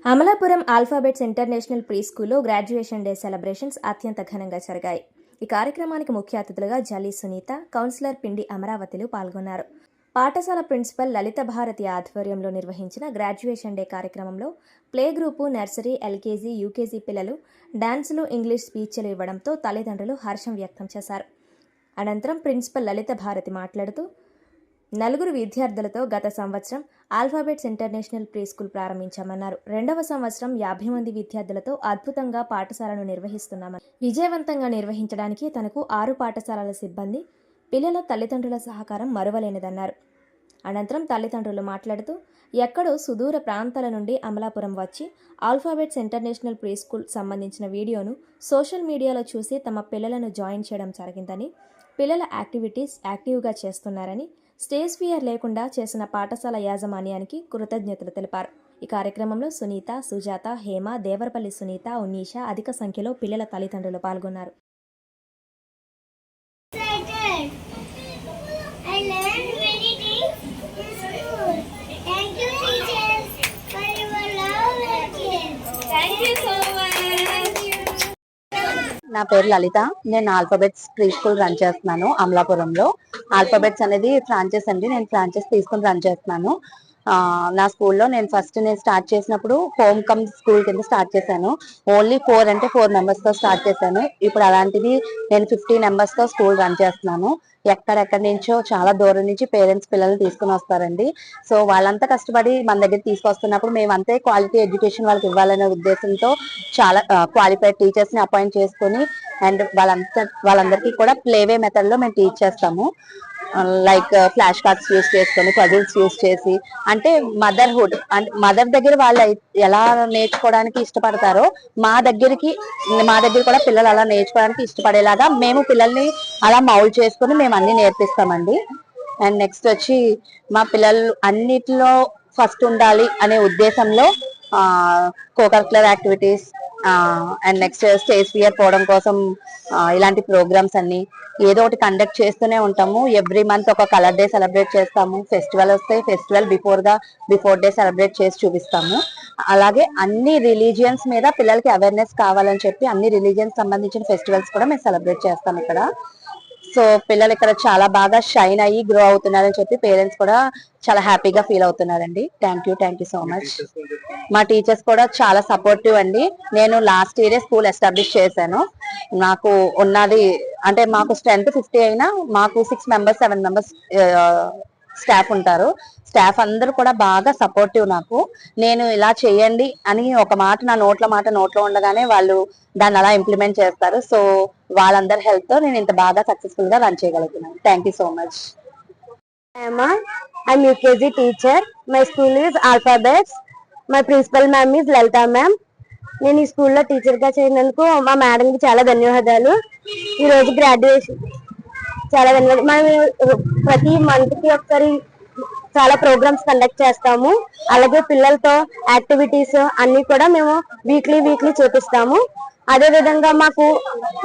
Amalapuram alphabets international pre స్కూల్లో graduation day celebrations అత్యంత ఘనంగా జరిగాయి. ఈ కార్యక్రమానికి ముఖ్య అతిథులుగా జలి సునీత, కౌన్సిలర్ పిండి అమరావతిలు పాల్గొన్నారు. పాఠశాల ప్రిన్సిపల్ లలిత భారతి ఆధ్వర్యంలో నిర్వహించిన గ్రాడ్యుయేషన్ డే కార్యక్రమంలో play group, nursery, LKG, UKG పిల్లలు డాన్సులు, ఇంగ్లీష్ స్పీచ్లు ఇవ్వడంతో తల్లిదండ్రులు హర్షం వ్యక్తం చేశారు. అనంతరం ప్రిన్సిపల్ లలిత భారతి మాట్లాడుతూ, నలుగురు విద్యార్థులతో గత సంవత్సరం ఆల్ఫాబెట్స్ ఇంటర్నేషనల్ ప్రీ స్కూల్ ప్రారంభించామన్నారు. 2వ సంవత్సరం 50 మంది విద్యార్థులతో అద్భుతంగా పాఠశాలను నిర్వహిస్తున్నామని, విజయవంతంగా నిర్వహించడానికి తనకు 6 పాఠశాలల సిబ్బంది, పిల్లల తల్లిదండ్రుల సహకారం మరువలేనిదన్నారు. అనంతరం తల్లిదండ్రులు మాట్లాడుతూ, ఎక్కడో సుదూర ప్రాంతాల నుండి అమలాపురం వచ్చి ఆల్ఫాబెట్స్ ఇంటర్నేషనల్ ప్రీ స్కూల్ సంబంధించిన వీడియోను సోషల్ మీడియాలో చూసి తమ పిల్లలను జాయిన్ చేయడం జరిగిందని, పిల్లల యాక్టివిటీస్ యాక్టివ్గా చేస్తున్నారని, స్టేజ్ ఫియర్ లేకుండా చేసిన పాఠశాల యాజమాన్యానికి కృతజ్ఞతలు తెలిపారు. ఈ కార్యక్రమంలో సునీత, సుజాత, హేమ, దేవరపల్లి సునీత, ఉన్నీష అధిక సంఖ్యలో పిల్లల తల్లిదండ్రులు పాల్గొన్నారు. నా పేరు లలిత. నేను ఆల్ఫాబెట్స్ ప్రీ స్కూల్ రన్ చేస్తున్నాను అమలాపురంలో. ఆల్ఫాబెట్స్ అనేది ఫ్రాంచైజ్ అండి. నేను ఫ్రాంచైజ్ తీసుకుని రన్ చేస్తున్నాను. నా స్కూల్లో నేను స్టార్ట్ చేసినప్పుడు హోమ్ కమ్ స్కూల్ కింద స్టార్ట్ చేశాను. ఓన్లీ 4 మెంబర్స్ తో స్టార్ట్ చేశాను. ఇప్పుడు అలాంటిది నేను 50 మెంబర్స్ తో స్కూల్ రన్ చేస్తున్నాను. ఎక్కడెక్కడి నుంచో చాలా దూరం నుంచి పేరెంట్స్ పిల్లల్ని తీసుకుని వస్తారండి. సో వాళ్ళంతా కష్టపడి మన దగ్గర తీసుకొస్తున్నప్పుడు మేము అంతే క్వాలిటీ ఎడ్యుకేషన్ వాళ్ళకి ఇవ్వాలనే ఉద్దేశంతో చాలా క్వాలిఫైడ్ టీచర్స్ ని అపాయింట్ చేసుకుని అండ్ వాళ్ళందరికీ కూడా ప్లేవే మెథడ్ లో మేము టీచ్ చేస్తాము. లైక్ ఫ్లాష్ కార్డ్స్ యూజ్ చేసుకొని, పజిల్స్ యూజ్ చేసి, అంటే మదర్హుడ్ అంటే మదర్ దగ్గర వాళ్ళు ఎలా నేర్చుకోవడానికి ఇష్టపడతారో మా దగ్గర కూడా పిల్లలు అలా నేర్చుకోవడానికి ఇష్టపడేలాగా మేము పిల్లల్ని అలా మౌల్డ్ చేసుకుని మేము అన్ని నేర్పిస్తామండి. అండ్ నెక్స్ట్ వచ్చి మా పిల్లలు అన్నిటిలో ఫస్ట్ ఉండాలి అనే ఉద్దేశంలో co-curricular activities and next stage fear పోవడం కోసం ఇలాంటి ప్రోగ్రామ్స్ అన్ని ఏదో ఒకటి కండక్ట్ చేస్తూనే ఉంటాము. ఎవ్రీ మంత్ ఒక కలర్ డే సెలబ్రేట్ చేస్తాము. ఫెస్టివల్ వస్తే ఫెస్టివల్ బిఫోర్ డే సెలబ్రేట్ చేసి చూపిస్తాము. అలాగే అన్ని రిలీజియన్స్ మీద పిల్లలకి అవేర్నెస్ కావాలని చెప్పి అన్ని రిలీజియన్స్ సంబంధించిన ఫెస్టివల్స్ కూడా మేము సెలబ్రేట్ చేస్తాం ఇక్కడ. సో పిల్లలు ఇక్కడ చాలా బాగా షైన్ అయ్యి గ్రో అవుతున్నారని చెప్పి పేరెంట్స్ కూడా చాలా హ్యాపీగా ఫీల్ అవుతున్నారండి. Thank you so much. మా టీచర్స్ కూడా చాలా సపోర్టివ్ అండి. నేను లాస్ట్ ఇయరే స్కూల్ ఎస్టాబ్లిష్ చేశాను. నాకు ఉన్నది అంటే మాకు స్ట్రెంత్ 50 అయినా మాకు 7 మెంబర్స్ స్టాఫ్ ఉంటారు. స్టాఫ్ అందరూ కూడా బాగా సపోర్టివ్. నాకు నేను ఇలా చేయండి అని ఒక మాట నా నోట్లో ఉండగానే వాళ్ళు దాన్ని అలా ఇంప్లిమెంట్ చేస్తారు. సో వాళ్ళందరి హెల్ప్ తో నేను ఇంత బాగా సక్సెస్ఫుల్ గా రన్ చేయగలుగుతున్నాను. Thank you so much. I'm UKG teacher. My school is Alphabets. My principal ma'am is Lalita ma'am. నేను ఈ స్కూల్లో టీచర్ గా చేరినందుకు మా మేడం కి చాలా ధన్యవాదాలు. ఈ రోజు గ్రాడ్యుయేషన్ చాలా ధన్యవాదాలు. మనం ప్రతి మంత్ కి ఒకసారి చాలా ప్రోగ్రామ్స్ కండక్ట్ చేస్తాము. అలాగే పిల్లలతో యాక్టివిటీస్ అన్ని కూడా మేము వీక్లీ చూపిస్తాము. అదే విధంగా మాకు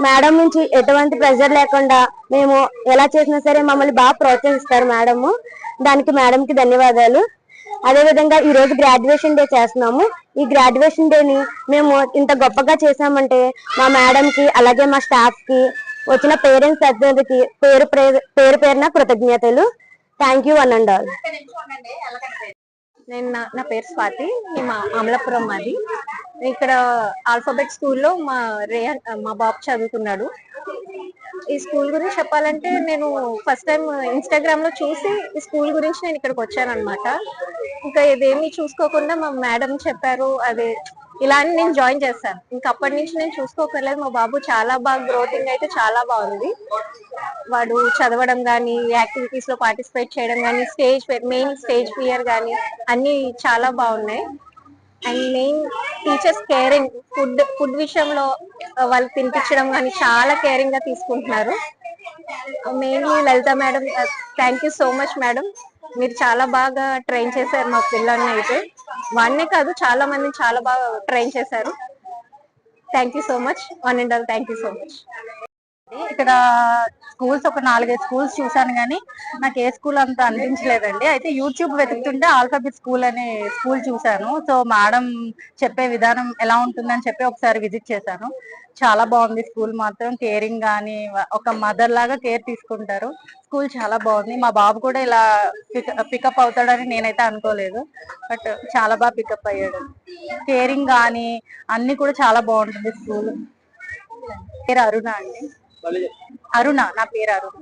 మేడం నుంచి ఎటువంటి ప్రెషర్ లేకుండా మేము ఎలా చేసినా సరే మమ్మల్ని బాగా ప్రోత్సహిస్తారు మేడము. దానికి మేడం కి ధన్యవాదాలు. అదే విధంగా ఈ రోజు గ్రాడ్యుయేషన్ డే చేస్తున్నాము. ఈ గ్రాడ్యుయేషన్ డే ని మేము ఇంత గొప్పగా చేసామంటే మా మేడం కి అలాగే మా స్టాఫ్ కి వచ్చిన పేరెంట్స్ అందరికి పేరున కృతజ్ఞతలు. Thank you one and all. నా పేరు స్వాతి. మా అమలాపురం మాది. ఇక్కడ ఆల్ఫాబెట్ స్కూల్లో మా బాబు చదువుకున్నాడు. ఈ స్కూల్ గురించి చెప్పాలంటే నేను ఫస్ట్ టైం ఇన్స్టాగ్రామ్ లో చూసి ఈ స్కూల్ గురించి నేను ఇక్కడికి వచ్చాను అనమాట. ఇంకా ఇదేమి చూసుకోకుండా మా మేడం చెప్పారు అదే ఇలా అని నేను జాయిన్ చేశాను. ఇంకా అప్పటి నుంచి నేను చూసుకోకర్లేదు. మా బాబు చాలా బాగా గ్రోతింగ్ అయితే చాలా బాగుంది. వాడు చదవడం కానీ, యాక్టివిటీస్ లో పార్టిసిపేట్ చేయడం కానీ, మెయిన్ స్టేజ్ ఫియర్ కానీ అన్ని చాలా బాగున్నాయి. And main teachers caring, food విషయంలో వాళ్ళు తినిపించడం కానీ చాలా కేరింగ్ గా తీసుకుంటున్నారు. Mainly Lalitha madam, thank you so much madam. మీరు చాలా బాగా ట్రైన్ చేశారు మా పిల్లల్ని. అయితే వాడినే కాదు చాలా మందిని చాలా బాగా ట్రైన్ చేశారు. Thank you so much one and all. Thank you so much. ఇక్కడ స్కూల్స్ ఒక 4-5 స్కూల్స్ చూసాను కానీ నాకు ఏ స్కూల్ అంత అనిపించలేదండి. అయితే యూట్యూబ్ వెతుకుతుంటే ఆల్ఫాబెట్ స్కూల్ అనే స్కూల్ చూసాను. సో మేడం చెప్పే విధానం ఎలా ఉంటుందని చెప్పి ఒకసారి విజిట్ చేశాను. చాలా బాగుంది స్కూల్ మాత్రం. కేరింగ్ గానీ ఒక మదర్ లాగా కేర్ తీసుకుంటారు. స్కూల్ చాలా బాగుంది. మా బాబు కూడా ఇలా పికప్ అవుతాడని నేనైతే అనుకోలేదు. బట్ చాలా బాగా పికప్ అయ్యాడు. కేరింగ్ గానీ అన్ని కూడా చాలా బాగుంటుంది స్కూల్. పేరు అరుణ అండి. అరుణ, నా పేరు అరుణ.